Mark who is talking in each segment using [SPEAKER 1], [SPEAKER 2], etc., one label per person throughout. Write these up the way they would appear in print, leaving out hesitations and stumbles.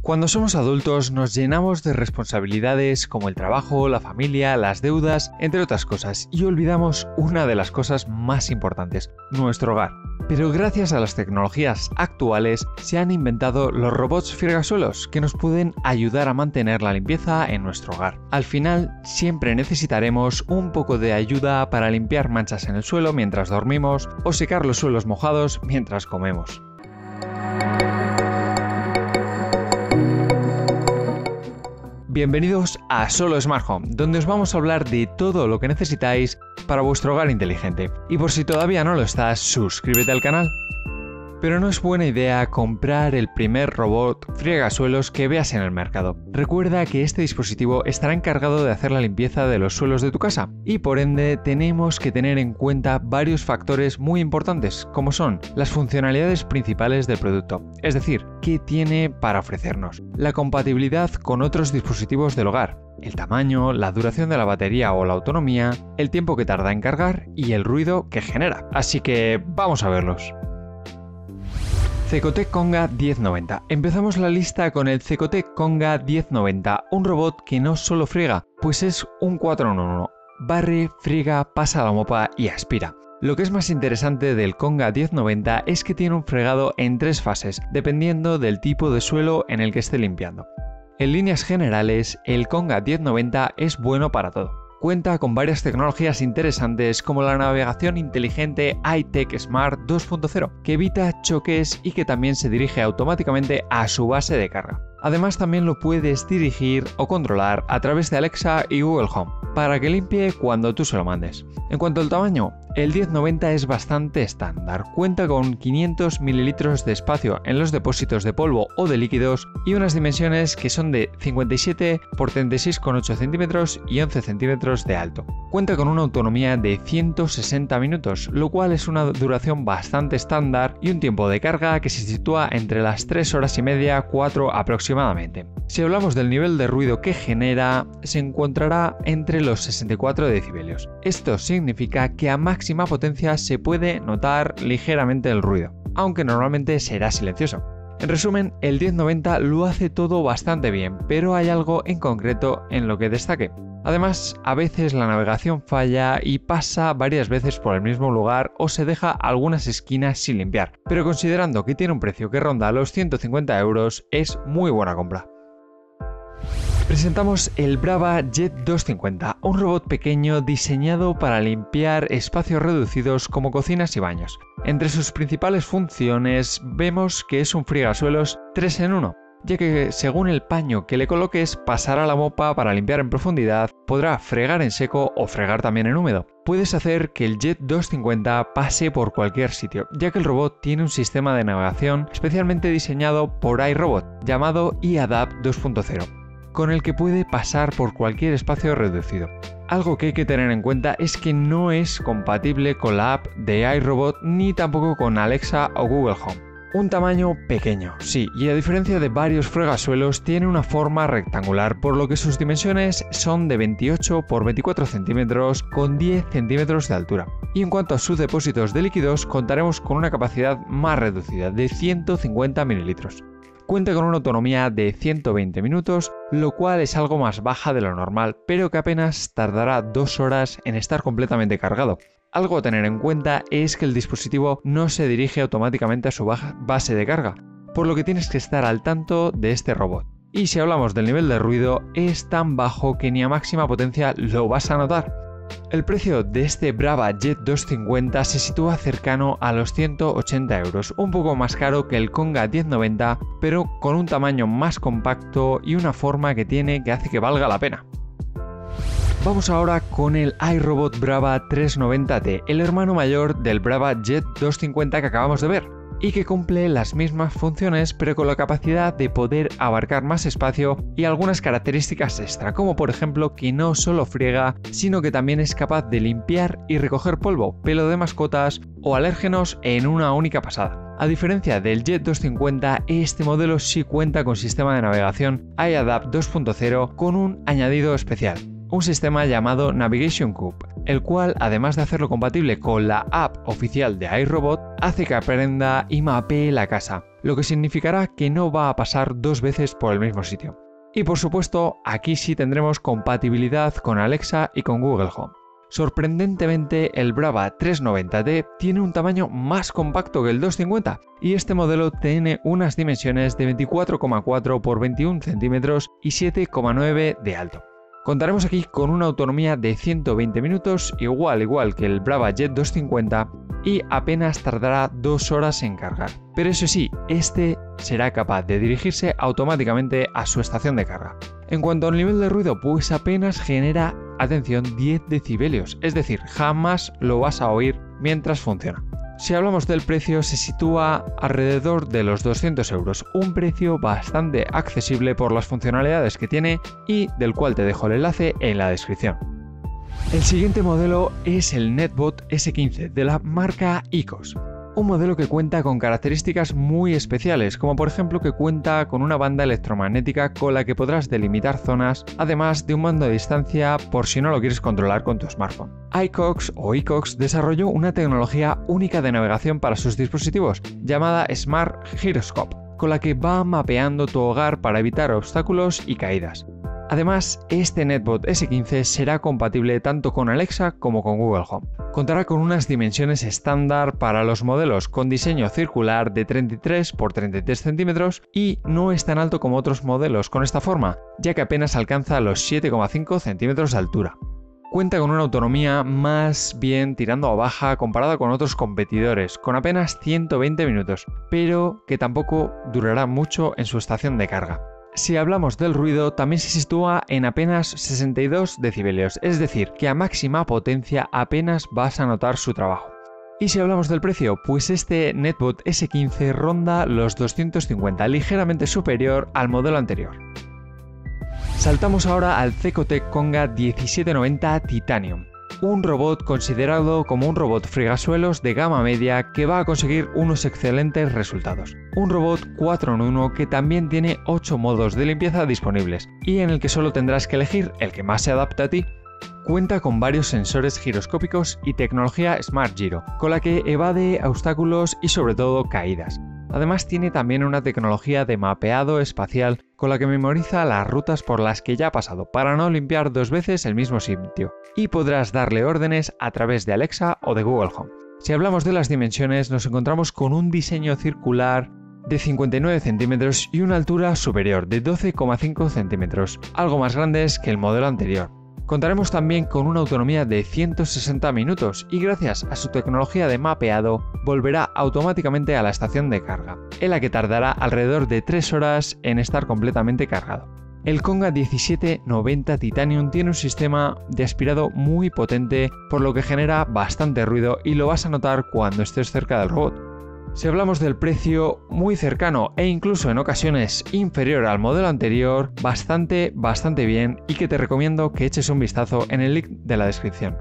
[SPEAKER 1] Cuando somos adultos nos llenamos de responsabilidades como el trabajo, la familia, las deudas, entre otras cosas, y olvidamos una de las cosas más importantes, nuestro hogar. Pero gracias a las tecnologías actuales se han inventado los robots fregasuelos que nos pueden ayudar a mantener la limpieza en nuestro hogar. Al final siempre necesitaremos un poco de ayuda para limpiar manchas en el suelo mientras dormimos o secar los suelos mojados mientras comemos. Bienvenidos a Solo Smart Home, donde os vamos a hablar de todo lo que necesitáis para vuestro hogar inteligente. Y por si todavía no lo estás, suscríbete al canal. Pero no es buena idea comprar el primer robot friegasuelos que veas en el mercado. Recuerda que este dispositivo estará encargado de hacer la limpieza de los suelos de tu casa y por ende tenemos que tener en cuenta varios factores muy importantes, como son las funcionalidades principales del producto, es decir, qué tiene para ofrecernos, la compatibilidad con otros dispositivos del hogar, el tamaño, la duración de la batería o la autonomía, el tiempo que tarda en cargar y el ruido que genera. Así que vamos a verlos. Cecotec Konga 1090. Empezamos la lista con el Cecotec Konga 1090, un robot que no solo friega, pues es un 4 en 1. Barre, friega, pasa la mopa y aspira. Lo que es más interesante del Konga 1090 es que tiene un fregado en 3 fases, dependiendo del tipo de suelo en el que esté limpiando. En líneas generales, el Konga 1090 es bueno para todo. Cuenta con varias tecnologías interesantes como la navegación inteligente iTech Smart 2.0, que evita choques y que también se dirige automáticamente a su base de carga. Además también lo puedes dirigir o controlar a través de Alexa y Google Home, para que limpie cuando tú se lo mandes. En cuanto al tamaño, el 1090 es bastante estándar, cuenta con 500 ml de espacio en los depósitos de polvo o de líquidos y unas dimensiones que son de 57 x 36,8 cm y 11 cm de alto. Cuenta con una autonomía de 160 minutos, lo cual es una duración bastante estándar y un tiempo de carga que se sitúa entre las 3 horas y media, 4 aproximadamente. Si hablamos del nivel de ruido que genera, se encontrará entre los 64 decibelios. Esto significa que a máxima potencia se puede notar ligeramente el ruido, aunque normalmente será silencioso. En resumen, el 1090 lo hace todo bastante bien, pero hay algo en concreto en lo que destaque. Además, a veces la navegación falla y pasa varias veces por el mismo lugar o se deja algunas esquinas sin limpiar, pero considerando que tiene un precio que ronda los 150 €, es muy buena compra. Presentamos el Braava Jet 250, un robot pequeño diseñado para limpiar espacios reducidos como cocinas y baños. Entre sus principales funciones vemos que es un friegasuelos 3 en 1, ya que según el paño que le coloques pasará la mopa para limpiar en profundidad, podrá fregar en seco o fregar también en húmedo. Puedes hacer que el Jet 250 pase por cualquier sitio, ya que el robot tiene un sistema de navegación especialmente diseñado por iRobot, llamado iAdapt 2.0. con el que puede pasar por cualquier espacio reducido. Algo que hay que tener en cuenta es que no es compatible con la app de iRobot ni tampoco con Alexa o Google Home. Un tamaño pequeño, sí, y a diferencia de varios fregasuelos tiene una forma rectangular, por lo que sus dimensiones son de 28 x 24 centímetros con 10 centímetros de altura. Y en cuanto a sus depósitos de líquidos, contaremos con una capacidad más reducida de 150 ml. Cuenta con una autonomía de 120 minutos, lo cual es algo más baja de lo normal, pero que apenas tardará 2 horas en estar completamente cargado. Algo a tener en cuenta es que el dispositivo no se dirige automáticamente a su base de carga, por lo que tienes que estar al tanto de este robot. Y si hablamos del nivel de ruido, es tan bajo que ni a máxima potencia lo vas a notar. El precio de este Braava Jet 250 se sitúa cercano a los 180 €, un poco más caro que el Konga 1090, pero con un tamaño más compacto y una forma que tiene que hace que valga la pena. Vamos ahora con el iRobot Braava 390T, el hermano mayor del Braava Jet 250 que acabamos de ver, y que cumple las mismas funciones pero con la capacidad de poder abarcar más espacio y algunas características extra, como por ejemplo que no solo friega, sino que también es capaz de limpiar y recoger polvo, pelo de mascotas o alérgenos en una única pasada. A diferencia del Jet 250, este modelo sí cuenta con sistema de navegación iAdapt 2.0 con un añadido especial, un sistema llamado Navigation Cube, el cual, además de hacerlo compatible con la app oficial de iRobot, hace que aprenda y mapee la casa. lo que significará que no va a pasar 2 veces por el mismo sitio. Y por supuesto, aquí sí tendremos compatibilidad con Alexa y con Google Home. Sorprendentemente, el Braava 390D tiene un tamaño más compacto que el 250 y este modelo tiene unas dimensiones de 24,4 por 21 centímetros y 7,9 de alto. Contaremos aquí con una autonomía de 120 minutos, igual que el Braava Jet 250, y apenas tardará 2 horas en cargar. Pero eso sí, este será capaz de dirigirse automáticamente a su estación de carga. En cuanto al nivel de ruido, pues apenas genera, atención, 10 decibelios, es decir, jamás lo vas a oír mientras funciona. Si hablamos del precio, se sitúa alrededor de los 200 euros, un precio bastante accesible por las funcionalidades que tiene y del cual te dejo el enlace en la descripción. El siguiente modelo es el Netbot S15 de la marca IQOS. Un modelo que cuenta con características muy especiales, como por ejemplo que cuenta con una banda electromagnética con la que podrás delimitar zonas, además de un mando de distancia por si no lo quieres controlar con tu smartphone. IQOS desarrolló una tecnología única de navegación para sus dispositivos, llamada Smart Gyroscope, con la que va mapeando tu hogar para evitar obstáculos y caídas. Además, este Netbot S15 será compatible tanto con Alexa como con Google Home. Contará con unas dimensiones estándar para los modelos con diseño circular de 33 por 33 centímetros y no es tan alto como otros modelos con esta forma, ya que apenas alcanza los 7,5 centímetros de altura. Cuenta con una autonomía más bien tirando a baja comparada con otros competidores, con apenas 120 minutos, pero que tampoco durará mucho en su estación de carga. Si hablamos del ruido, también se sitúa en apenas 62 decibelios, es decir, que a máxima potencia apenas vas a notar su trabajo. Y si hablamos del precio, pues este Netbot S15 ronda los 250, ligeramente superior al modelo anterior. Saltamos ahora al Zekotech Konga 1790 Titanium, un robot considerado como un robot fregasuelos de gama media que va a conseguir unos excelentes resultados. Un robot 4 en 1 que también tiene 8 modos de limpieza disponibles y en el que solo tendrás que elegir el que más se adapte a ti. Cuenta con varios sensores giroscópicos y tecnología Smart Gyro, con la que evade obstáculos y sobre todo caídas. Además tiene también una tecnología de mapeado espacial con la que memoriza las rutas por las que ya ha pasado para no limpiar 2 veces el mismo sitio y podrás darle órdenes a través de Alexa o de Google Home. Si hablamos de las dimensiones, nos encontramos con un diseño circular de 59 centímetros y una altura superior de 12,5 centímetros, algo más grandes que el modelo anterior. Contaremos también con una autonomía de 160 minutos y gracias a su tecnología de mapeado volverá automáticamente a la estación de carga, en la que tardará alrededor de 3 horas en estar completamente cargado. El Konga 1790 Titanium tiene un sistema de aspirado muy potente, por lo que genera bastante ruido y lo vas a notar cuando estés cerca del robot. Si hablamos del precio, muy cercano e incluso en ocasiones inferior al modelo anterior, bastante bien y que te recomiendo que eches un vistazo en el link de la descripción.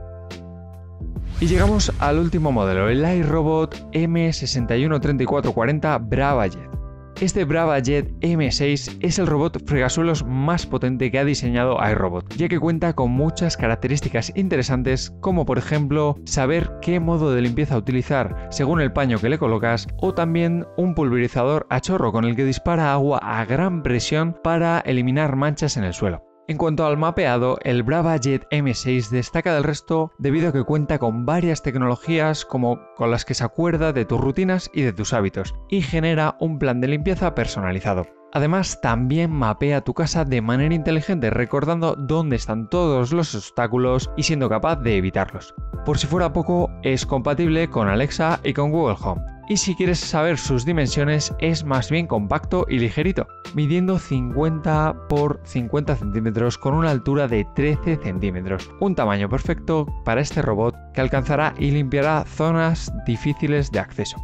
[SPEAKER 1] Y llegamos al último modelo, el iRobot M613440 Braava Jet. Este Braava Jet M6 es el robot fregasuelos más potente que ha diseñado iRobot, ya que cuenta con muchas características interesantes como por ejemplo saber qué modo de limpieza utilizar según el paño que le colocas o también un pulverizador a chorro con el que dispara agua a gran presión para eliminar manchas en el suelo. En cuanto al mapeado, el Braava Jet M6 destaca del resto debido a que cuenta con varias tecnologías como con las que se acuerda de tus rutinas y de tus hábitos y genera un plan de limpieza personalizado. Además, también mapea tu casa de manera inteligente, recordando dónde están todos los obstáculos y siendo capaz de evitarlos. Por si fuera poco, es compatible con Alexa y con Google Home. Y si quieres saber sus dimensiones, es más bien compacto y ligerito, midiendo 50 por 50 centímetros con una altura de 13 centímetros. Un tamaño perfecto para este robot que alcanzará y limpiará zonas difíciles de acceso.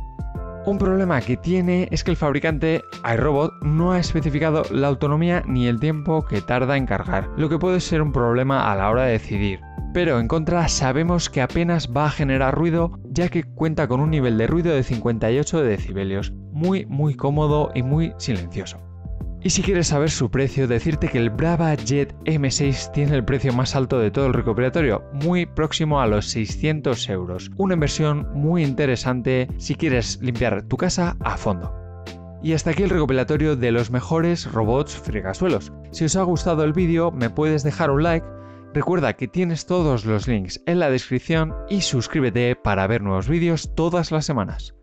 [SPEAKER 1] Un problema que tiene es que el fabricante iRobot no ha especificado la autonomía ni el tiempo que tarda en cargar, lo que puede ser un problema a la hora de decidir. Pero en contra sabemos que apenas va a generar ruido, ya que cuenta con un nivel de ruido de 58 decibelios, muy cómodo y muy silencioso. Y si quieres saber su precio, decirte que el Braava Jet M6 tiene el precio más alto de todo el recuperatorio, muy próximo a los 600 euros. Una inversión muy interesante si quieres limpiar tu casa a fondo. Y hasta aquí el recopilatorio de los mejores robots fregasuelos. Si os ha gustado el vídeo, me puedes dejar un like. Recuerda que tienes todos los links en la descripción y suscríbete para ver nuevos vídeos todas las semanas.